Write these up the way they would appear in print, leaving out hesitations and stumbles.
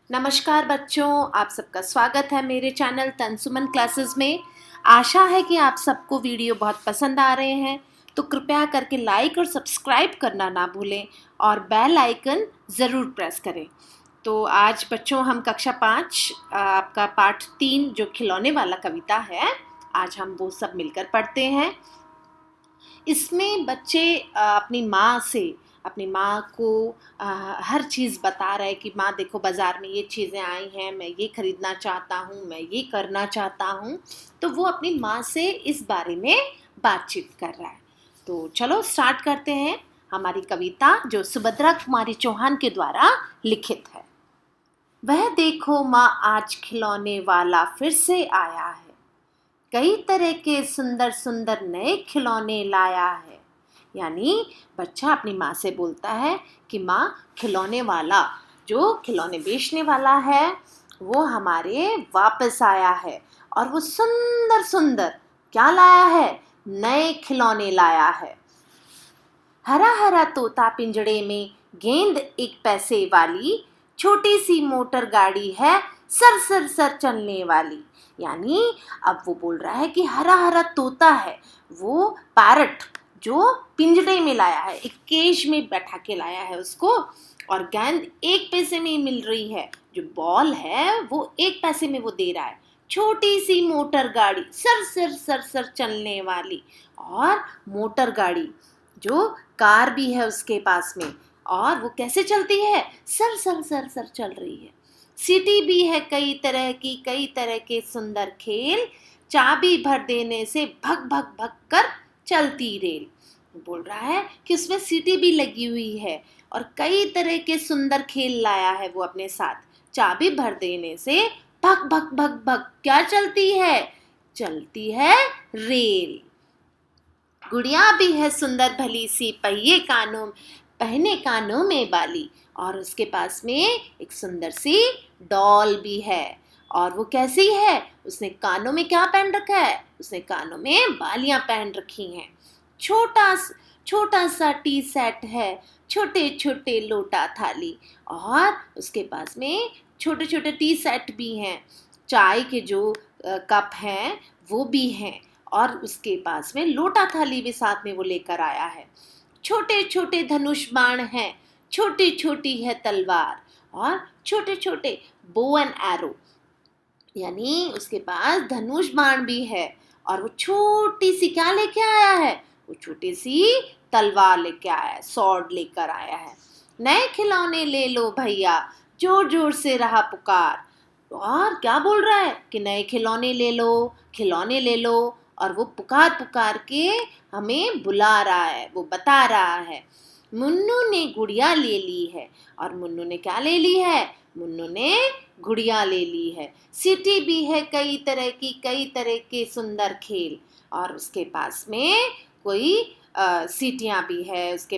नमस्कार बच्चों, आप सबका स्वागत है मेरे चैनल तनसुमन क्लासेस में। आशा है कि आप सबको वीडियो बहुत पसंद आ रहे हैं, तो कृपया करके लाइक और सब्सक्राइब करना ना भूलें और बेल आइकन ज़रूर प्रेस करें। तो आज बच्चों हम कक्षा 5 आपका पाठ 3 जो खिलौने वाला कविता है, आज हम वो सब मिलकर पढ़ते हैं। इसमें बच्चे अपनी माँ को हर चीज़ बता रहे कि माँ देखो बाज़ार में ये चीज़ें आई हैं, मैं ये खरीदना चाहता हूँ, मैं ये करना चाहता हूँ। तो वो अपनी माँ से इस बारे में बातचीत कर रहा है। तो चलो स्टार्ट करते हैं हमारी कविता जो सुभद्रा कुमारी चौहान के द्वारा लिखित है। वह देखो माँ आज खिलौने वाला फिर से आया है, कई तरह के सुंदर सुंदर नए खिलौने लाया है। यानी बच्चा अपनी माँ से बोलता है कि माँ खिलौने वाला जो खिलौने बेचने वाला है वो हमारे वापस आया है और वो सुंदर सुंदर क्या लाया है, नए खिलौने लाया है। हरा हरा तोता पिंजड़े में गेंद एक पैसे वाली, छोटी सी मोटर गाड़ी है सर सर सर चलने वाली। यानी अब वो बोल रहा है कि हरा हरा तोता है, वो पैरट जो पिंजड़े में लाया है, एक केज में बैठा के लाया है उसको, और गेंद 1 पैसे में मिल रही है, जो बॉल है वो 1 पैसे में वो दे रहा है। छोटी सी मोटर गाड़ी सर सर सर सर चलने वाली, और मोटर गाड़ी जो कार भी है उसके पास में, और वो कैसे चलती है, सर सर सर सर चल रही है। सीटी भी है कई तरह की, कई तरह के सुंदर खेल, चाबी भर देने से भग भग भग कर चलती रेल। बोल रहा है कि उसमें सीटी भी लगी हुई है और कई तरह के सुंदर खेल लाया है वो अपने साथ। चाबी भर देने से भग भग भग भग क्या चलती है, चलती है रेल। गुड़िया भी है सुंदर भली सी, पहने कानों में बाली, और उसके पास में एक सुंदर सी डॉल भी है। और वो कैसी है, उसने कानों में क्या पहन रखा है, उसने कानों में बालियां पहन रखी हैं। छोटा छोटा सा टी सेट है, छोटे छोटे लोटा थाली, और उसके पास में छोटे छोटे टी सेट भी हैं। चाय के जो कप हैं वो भी हैं, और उसके पास में लोटा थाली भी साथ में वो लेकर आया है। छोटे छोटे धनुष बाण हैं, छोटी छोटी है तलवार, और छोटे छोटे बो एंड एरो, यानी उसके पास धनुष बाण भी है, और वो छोटी सी क्या लेके आया है, वो छोटी सी तलवार लेके आया है, सॉर्ड लेकर आया है। नए खिलौने ले लो भैया, जोर जोर से रहा पुकार। और क्या बोल रहा है कि नए खिलौने ले लो, खिलौने ले लो, और वो पुकार पुकार के हमें बुला रहा है, वो बता रहा है। मुन्नू ने गुड़िया ले ली है, और मुन्नू ने क्या ले ली है, मुन्नू ने गुड़िया ले ली है। सीटी भी है कई तरह की, कई तरह के सुंदर खेल, और उसके पास में कोई सीटियाँ भी है, उसके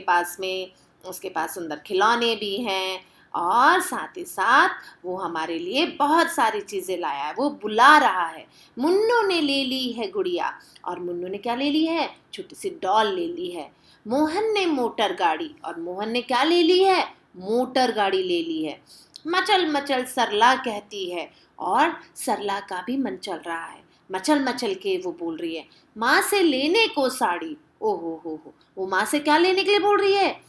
पास सुंदर खिलौने भी हैं, और साथ ही साथ वो हमारे लिए बहुत सारी चीज़ें लाया है, वो बुला रहा है। मुन्नू ने ले ली है गुड़िया, और मुन्नू ने क्या ले ली है, छोटी सी डॉल ले ली है। मोहन ने मोटर गाड़ी, और मोहन ने क्या ले ली है, मोटर गाड़ी ले ली है। मचल मचल सरला कहती है, और सरला का भी मन चल रहा है, मचल मचल के वो बोल रही है माँ से लेने को साड़ी। ओहो हो, वो माँ से क्या लेने के लिए बोल रही है,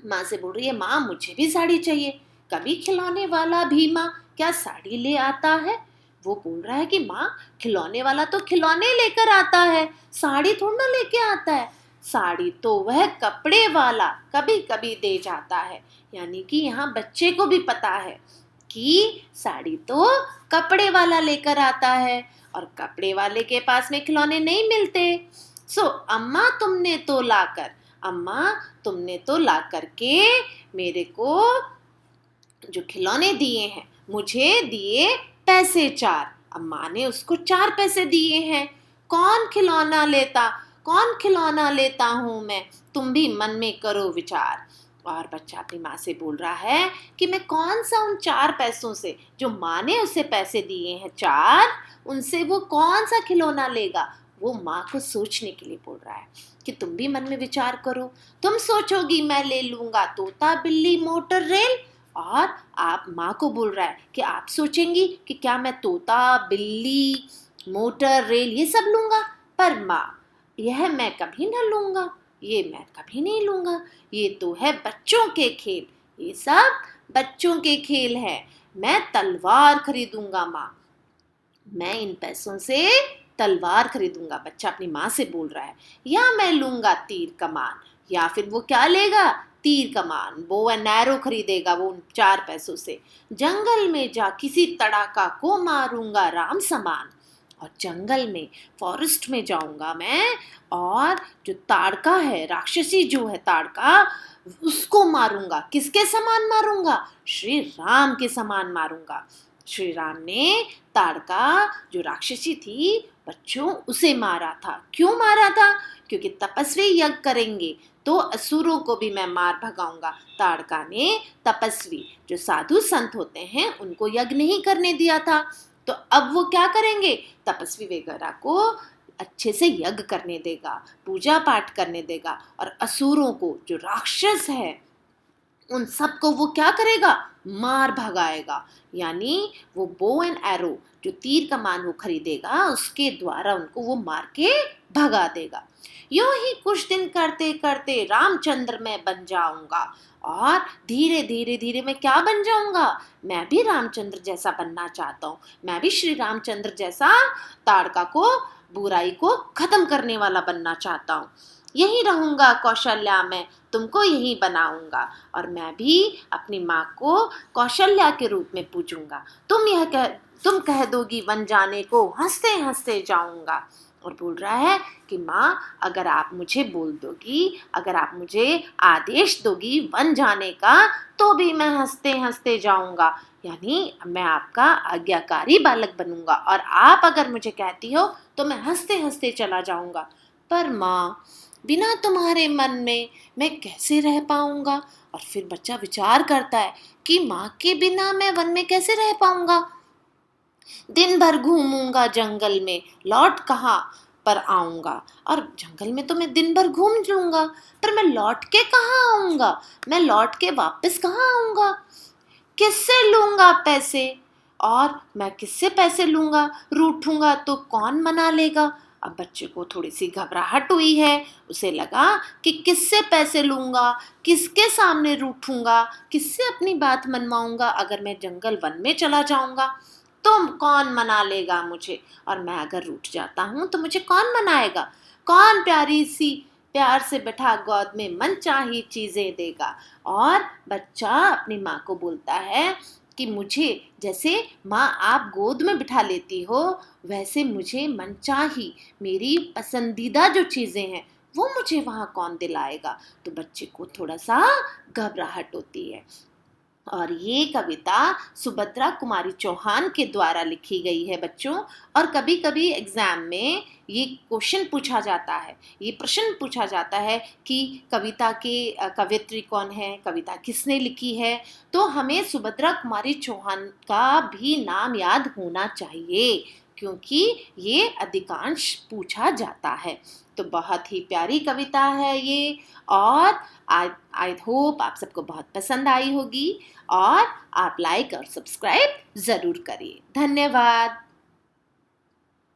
माँ से बोल रही है माँ मुझे भी साड़ी चाहिए। कभी खिलौने वाला भी माँ क्या साड़ी ले आता है। वो बोल रहा है कि माँ खिलौने वाला तो खिलौने लेकर आता है, साड़ी थोड़ा ना लेके आता है, साड़ी तो वह कपड़े वाला कभी कभी दे जाता है। यानी कि यहाँ बच्चे को भी पता है कि साड़ी तो कपड़े वाला लेकर आता है, और कपड़े वाले के पास में खिलौने नहीं मिलते। अम्मा तुमने तो ला करके मेरे को जो खिलौने दिए हैं, मुझे दिए पैसे 4। अम्मा ने उसको 4 पैसे दिए हैं। कौन खिलौना लेता हूँ मैं, तुम भी मन में करो विचार। और बच्चा अपनी माँ से बोल रहा है कि मैं कौन सा उन 4 पैसों से, जो माँ ने उसे पैसे दिए हैं 4, उनसे वो कौन सा खिलौना लेगा। वो माँ को सोचने के लिए बोल रहा है कि तुम भी मन में विचार करो। तुम सोचोगी मैं ले लूंगा तोता बिल्ली मोटर रेल, और आप माँ को बोल रहा है कि आप सोचेंगी कि क्या मैं तोता, बिल्ली, मोटर, रेल ये सब लूँगा, पर माँ यह मैं कभी ना लूँगा, ये मैं कभी नहीं लूँगा, ये तो है बच्चों के खेल, ये सब बच्चों के खेल हैं, मैं तलवार खरीदूंगा माँ, मैं इन पैसों से तलवार खरीदूंगा। बच्चा अपनी माँ से बोल रहा है। या मैं लूंगा तीर कमान, या फिर वो क्या लेगा, तीर कमान, बो एंड एरो खरीदेगा वो उन 4 पैसों से। जंगल में जा किसी तड़ाका को मारूंगा राम समान, और जंगल में, फॉरेस्ट में जाऊंगा मैं, और जो ताड़का है, राक्षसी जो है ताड़का, उसको मारूंगा। किसके समान मारूंगा, श्री राम के समान मारूंगा। श्री राम ने ताड़का जो राक्षसी थी बच्चों उसे मारा था। क्यों मारा था, क्योंकि तपस्वी यज्ञ करेंगे तो असुरों को भी मैं मार भगाऊंगा। ताड़का ने तपस्वी जो साधु संत होते हैं उनको यज्ञ नहीं करने दिया था, तो अब वो क्या करेंगे, तपस्वी वगैरह को अच्छे से यज्ञ करने देगा, पूजा पाठ करने देगा, और असुरों को जो राक्षस है उन सबको वो क्या करेगा, मार भगाएगा। यानी वो बो एंड एरो जो तीर कमान वो खरीदेगा उसके द्वारा उनको वो मार के भगा देगा। यूं ही कुछ दिन करते करते रामचंद्र मैं बन जाऊंगा, और धीरे धीरे धीरे मैं क्या बन जाऊंगा, मैं भी रामचंद्र जैसा बनना चाहता हूँ। मैं भी श्री रामचंद्र जैसा ताड़का को, बुराई को खत्म करने वाला बनना चाहता हूँ। यही रहूंगा कौशल्या में, तुमको यही बनाऊंगा, और मैं भी अपनी माँ को कौशल्या के रूप में पूजूंगा। तुम कह दोगी वन जाने को, हंसते हंसते जाऊंगा। और बोल रहा है कि माँ अगर आप मुझे बोल दोगी, अगर आप मुझे आदेश दोगी वन जाने का, तो भी मैं हंसते हंसते जाऊंगा। यानी मैं आपका आज्ञाकारी बालक बनूंगा, और आप अगर मुझे कहती हो तो मैं हंसते हंसते चला जाऊंगा। पर माँ बिना तुम्हारे मन में मैं कैसे रह पाऊंगा। और फिर बच्चा विचार करता है कि माँ के बिना मैं वन में कैसे रह पाऊंगा। दिन भर घूमूंगा जंगल में, लौट कहाँ पर आऊंगा। और जंगल में तो मैं दिन भर घूम लूंगा, पर मैं लौट के कहाँ आऊंगा, मैं लौट के वापस कहाँ आऊंगा, किससे लूंगा पैसे, और मैं किससे पैसे लूंगा, रूठूंगा तो कौन मना लेगा। अब बच्चे को थोड़ी सी घबराहट हुई है, उसे लगा कि किससे पैसे लूंगा, किसके सामने रूठूंगा, किससे अपनी बात मनवाऊंगा। अगर मैं जंगल वन में चला जाऊंगा तो कौन मना लेगा मुझे, और मैं अगर रूठ जाता हूँ तो मुझे कौन मनाएगा, कौन प्यारी सी प्यार से बैठा गोद में मनचाही चीजें देगा। और बच्चा अपनी माँ को बोलता है कि मुझे जैसे माँ आप गोद में बिठा लेती हो, वैसे मुझे मनचाही मेरी पसंदीदा जो चीज़ें हैं वो मुझे वहाँ कौन दिलाएगा। तो बच्चे को थोड़ा सा घबराहट होती है। और ये कविता सुभद्रा कुमारी चौहान के द्वारा लिखी गई है बच्चों। और कभी कभी एग्जाम में ये क्वेश्चन पूछा जाता है, ये प्रश्न पूछा जाता है कि कविता के कवयित्री कौन है, कविता किसने लिखी है। तो हमें सुभद्रा कुमारी चौहान का भी नाम याद होना चाहिए, क्योंकि ये अधिकांश पूछा जाता है। तो बहुत ही प्यारी कविता है ये, और आई होप आप सबको बहुत पसंद आई होगी, और आप लाइक और सब्सक्राइब ज़रूर करिए। धन्यवाद।